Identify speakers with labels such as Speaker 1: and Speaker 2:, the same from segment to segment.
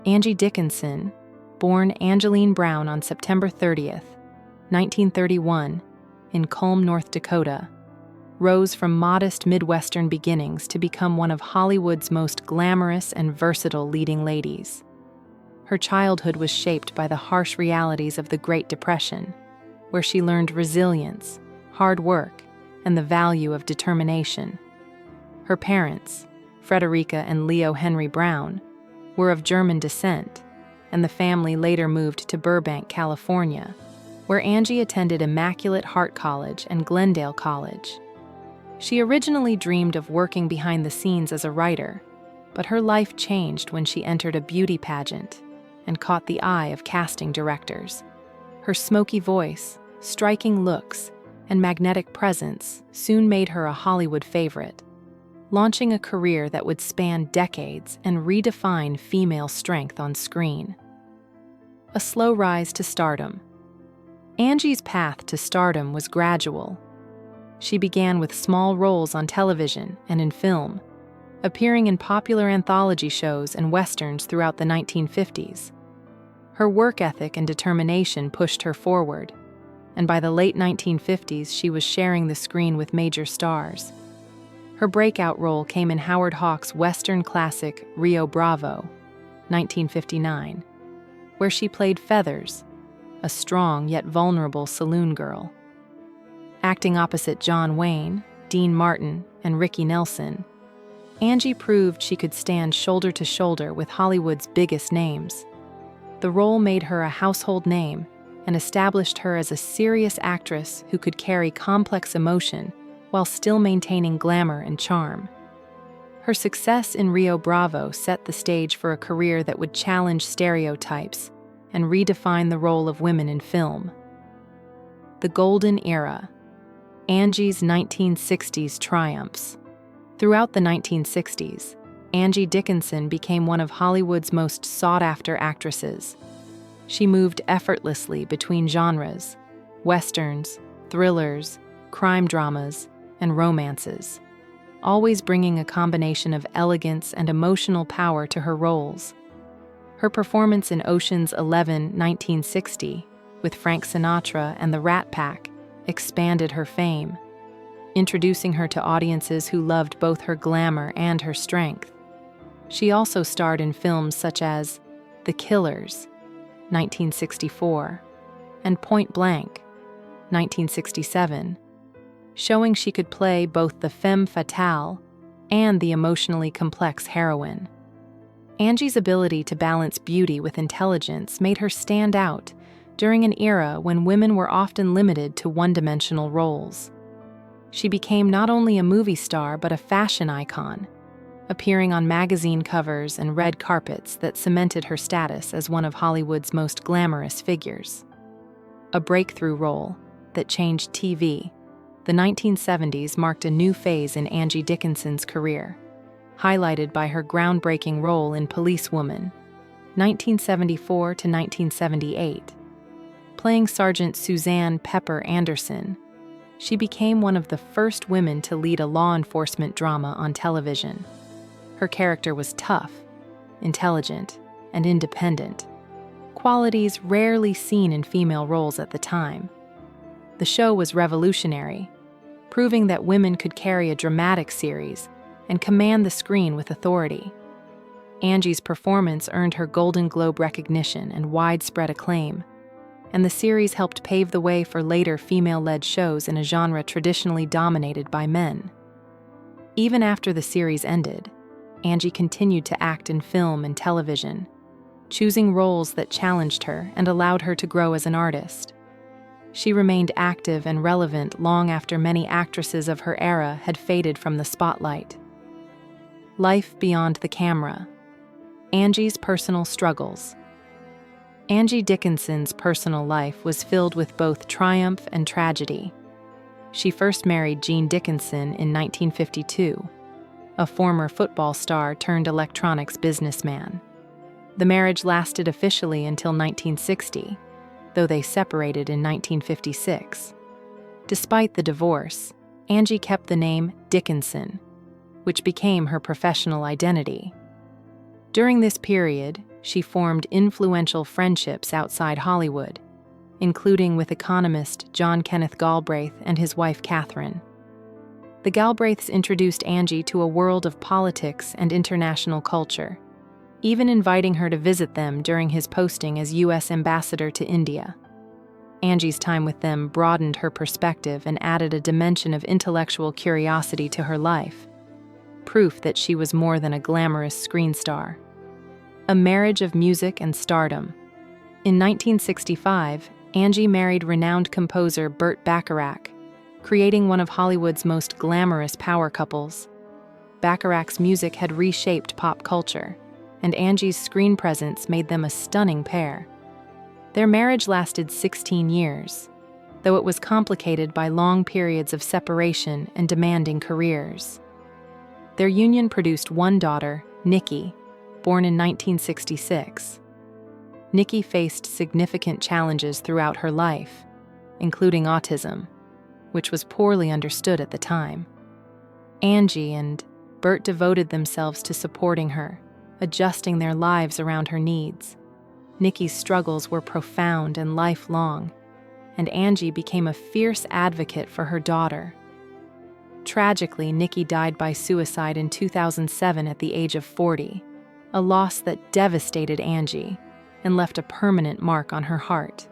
Speaker 1: Angie Dickinson, born Angeline Brown on September 30th, 1931, in Culm, North Dakota, rose from modest Midwestern beginnings to become one of Hollywood's most glamorous and versatile leading ladies. Her childhood was shaped by the harsh realities of the Great Depression, where she learned resilience, hard work, and the value of determination. Her parents, Frederica and Leo Henry Brown, were of German descent, and the family later moved to Burbank, California, where Angie attended Immaculate Heart College and Glendale College. She originally dreamed of working behind the scenes as a writer, but her life changed when she entered a beauty pageant and caught the eye of casting directors. Her smoky voice, striking looks, and magnetic presence soon made her a Hollywood favorite, launching a career that would span decades and redefine female strength on screen. A slow rise to stardom. Angie's path to stardom was gradual. She began with small roles on television and in film, appearing in popular anthology shows and westerns throughout the 1950s. Her work ethic and determination pushed her forward, and by the late 1950s she was sharing the screen with major stars. Her breakout role came in Howard Hawks' Western classic Rio Bravo, 1959, where she played Feathers, a strong yet vulnerable saloon girl. Acting opposite John Wayne, Dean Martin, and Ricky Nelson, Angie proved she could stand shoulder to shoulder with Hollywood's biggest names. The role made her a household name and established her as a serious actress who could carry complex emotion while still maintaining glamour and charm. Her success in Rio Bravo set the stage for a career that would challenge stereotypes and redefine the role of women in film. The Golden Era. Angie's 1960s triumphs. Throughout the 1960s, Angie Dickinson became one of Hollywood's most sought-after actresses. She moved effortlessly between genres: westerns, thrillers, crime dramas, and romances, always bringing a combination of elegance and emotional power to her roles. Her performance in Ocean's 11, 1960, with Frank Sinatra and the Rat Pack, expanded her fame, introducing her to audiences who loved both her glamour and her strength. She also starred in films such as The Killers, 1964, and Point Blank, 1967, showing she could play both the femme fatale and the emotionally complex heroine. Angie's ability to balance beauty with intelligence made her stand out during an era when women were often limited to one-dimensional roles. She became not only a movie star but a fashion icon, appearing on magazine covers and red carpets that cemented her status as one of Hollywood's most glamorous figures. A breakthrough role that changed TV. The 1970s marked a new phase in Angie Dickinson's career, highlighted by her groundbreaking role in Policewoman, 1974 to 1978. Playing Sergeant Suzanne Pepper Anderson, she became one of the first women to lead a law enforcement drama on television. Her character was tough, intelligent, and independent, qualities rarely seen in female roles at the time. The show was revolutionary, proving that women could carry a dramatic series and command the screen with authority. Angie's performance earned her Golden Globe recognition and widespread acclaim, and the series helped pave the way for later female-led shows in a genre traditionally dominated by men. Even after the series ended, Angie continued to act in film and television, choosing roles that challenged her and allowed her to grow as an artist. She remained active and relevant long after many actresses of her era had faded from the spotlight. Life beyond the camera. Angie's personal struggles. Angie Dickinson's personal life was filled with both triumph and tragedy. She first married Gene Dickinson in 1952, a former football star turned electronics businessman. The marriage lasted officially until 1960, though they separated in 1956. Despite the divorce, Angie kept the name Dickinson, which became her professional identity. During this period, she formed influential friendships outside Hollywood, including with economist John Kenneth Galbraith and his wife Catherine. The Galbraiths introduced Angie to a world of politics and international culture, even inviting her to visit them during his posting as U.S. ambassador to India. Angie's time with them broadened her perspective and added a dimension of intellectual curiosity to her life, proof that she was more than a glamorous screen star. A marriage of music and stardom. In 1965, Angie married renowned composer Burt Bacharach, creating one of Hollywood's most glamorous power couples. Bacharach's music had reshaped pop culture, and Angie's screen presence made them a stunning pair. Their marriage lasted 16 years, though it was complicated by long periods of separation and demanding careers. Their union produced one daughter, Nikki, born in 1966. Nikki faced significant challenges throughout her life, including autism, which was poorly understood at the time. Angie and Burt devoted themselves to supporting her, adjusting their lives around her needs. Nikki's struggles were profound and lifelong, and Angie became a fierce advocate for her daughter. Tragically, Nikki died by suicide in 2007 at the age of 40, a loss that devastated Angie and left a permanent mark on her heart.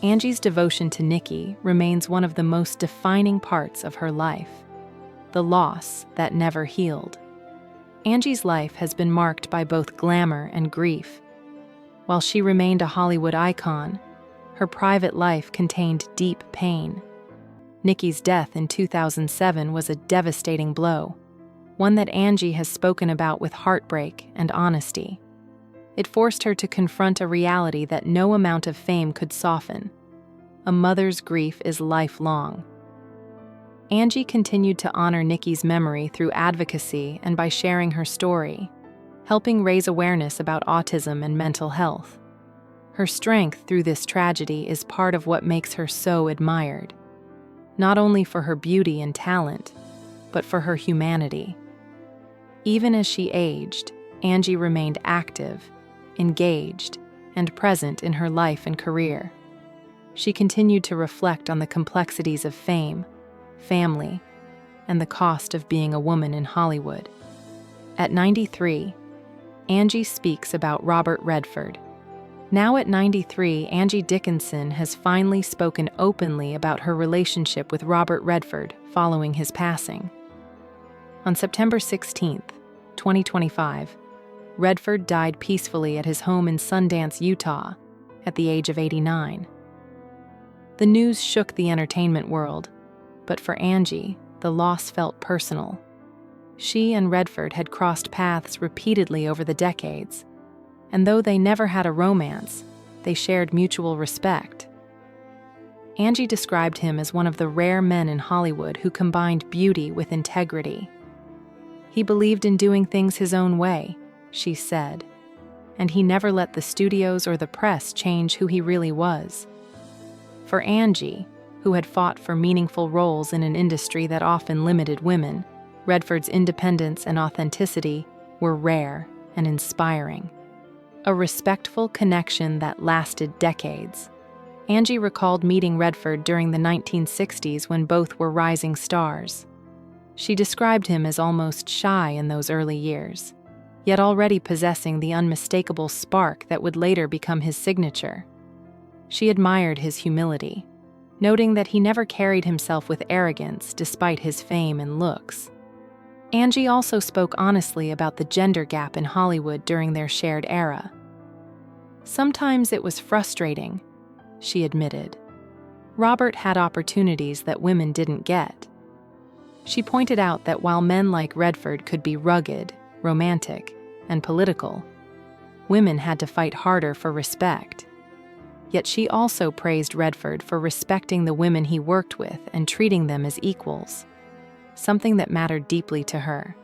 Speaker 1: Angie's devotion to Nikki remains one of the most defining parts of her life, the loss that never healed. Angie's life has been marked by both glamour and grief. While she remained a Hollywood icon, her private life contained deep pain. Nikki's death in 2007 was a devastating blow, one that Angie has spoken about with heartbreak and honesty. It forced her to confront a reality that no amount of fame could soften. A mother's grief is lifelong. Angie continued to honor Nikki's memory through advocacy and by sharing her story, helping raise awareness about autism and mental health. Her strength through this tragedy is part of what makes her so admired, not only for her beauty and talent, but for her humanity. Even as she aged, Angie remained active, engaged, and present in her life and career. She continued to reflect on the complexities of fame, family, and the cost of being a woman in Hollywood. At 93, Angie speaks about Robert Redford. Now at 93, Angie Dickinson has finally spoken openly about her relationship with Robert Redford following his passing. On September 16, 2025, Redford died peacefully at his home in Sundance, Utah, at the age of 89. The news shook the entertainment world, but for Angie, the loss felt personal. She and Redford had crossed paths repeatedly over the decades, and though they never had a romance, they shared mutual respect. Angie described him as one of the rare men in Hollywood who combined beauty with integrity. He believed in doing things his own way, she said, and he never let the studios or the press change who he really was. For Angie, who had fought for meaningful roles in an industry that often limited women, Redford's independence and authenticity were rare and inspiring. A respectful connection that lasted decades. Angie recalled meeting Redford during the 1960s when both were rising stars. She described him as almost shy in those early years, yet already possessing the unmistakable spark that would later become his signature. She admired his humility, noting that he never carried himself with arrogance despite his fame and looks. Angie also spoke honestly about the gender gap in Hollywood during their shared era. Sometimes it was frustrating, she admitted. Robert had opportunities that women didn't get. She pointed out that while men like Redford could be rugged, romantic, and political, women had to fight harder for respect. Yet she also praised Redford for respecting the women he worked with and treating them as equals, something that mattered deeply to her.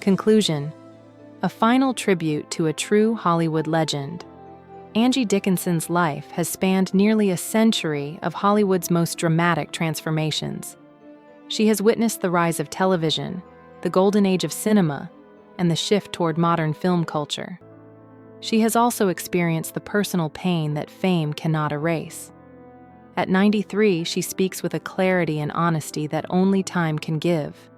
Speaker 1: Conclusion: a final tribute to a true Hollywood legend. Angie Dickinson's life has spanned nearly a century of Hollywood's most dramatic transformations. She has witnessed the rise of television, the golden age of cinema, and the shift toward modern film culture. She has also experienced the personal pain that fame cannot erase. At 93, she speaks with a clarity and honesty that only time can give.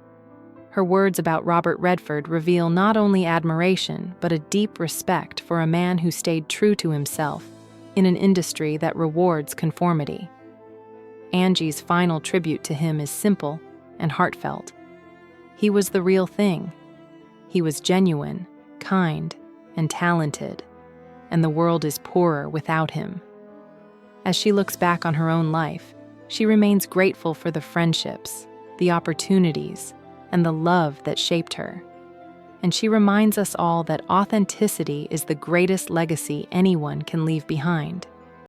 Speaker 1: Her words about Robert Redford reveal not only admiration, but a deep respect for a man who stayed true to himself in an industry that rewards conformity. Angie's final tribute to him is simple and heartfelt. He was the real thing. He was genuine, kind, and talented, and the world is poorer without him. As she looks back on her own life, she remains grateful for the friendships, the opportunities, and the love that shaped her. And she reminds us all that authenticity is the greatest legacy anyone can leave behind.